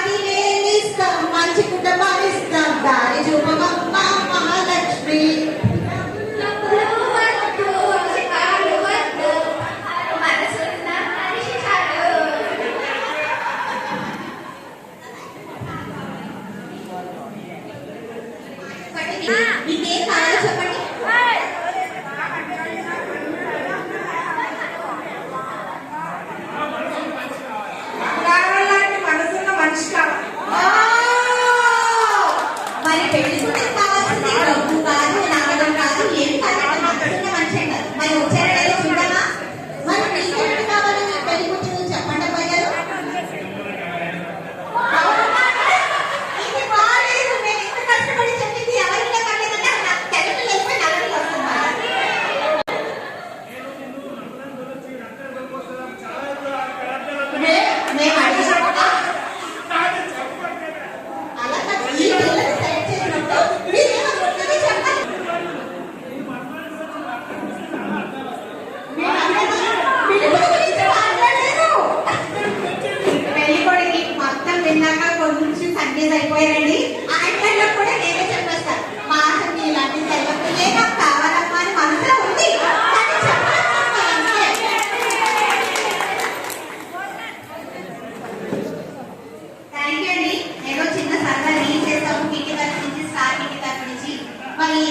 పదివేలిస్తాం మంచి కుటుంబాన్ని ఇస్తాం దారి చూపమమ్మ మహాలక్ష్మి. మీకేం కావాలో చెప్పండి. మరి పెళ్లి కూతురు కావాల్సింది డబ్బు కాదు, నగదు కాదు, ఏం కాదు, మనసున్న మనిషి కాదు. మరి వచ్చారో చూడమా. మరి మీకేంటి కావాలి మీ పెళ్లి కూతురు చెప్పండి అబ్బాయి గారు. ఇది బాగాలేదు, నేను ఇంత కష్టపడి చెప్పింది ఎవరిలో కట్టేదంటే నాకు తెలుగు లేకపోతే నగదు వస్తుందా. మేము అడిగినప్పుడు అలా ఈ పిల్లలు సెలెక్ట్ చేసినప్పుడు మీరేమనుకుంటుంది చెప్పండి. పెళ్లి కొడుకి మొత్తం విన్నాక కొంచెం కన్ఫ్యూజ్ అయిపోయారండి. ఆయన కూడా నేనే చెప్పేస్తాను, మా అసలు ఇలాంటి సెలవులే నాకు కావాలమ్మా అని మనసులో ఉంది. థ్యాంక్ యూ అండి. ఏదో చిన్న సరదా రీల్ చేస్తాము కిట్టి తరఫు నుంచి, స్టార్ కిట్టి తరఫు నుంచి. మరి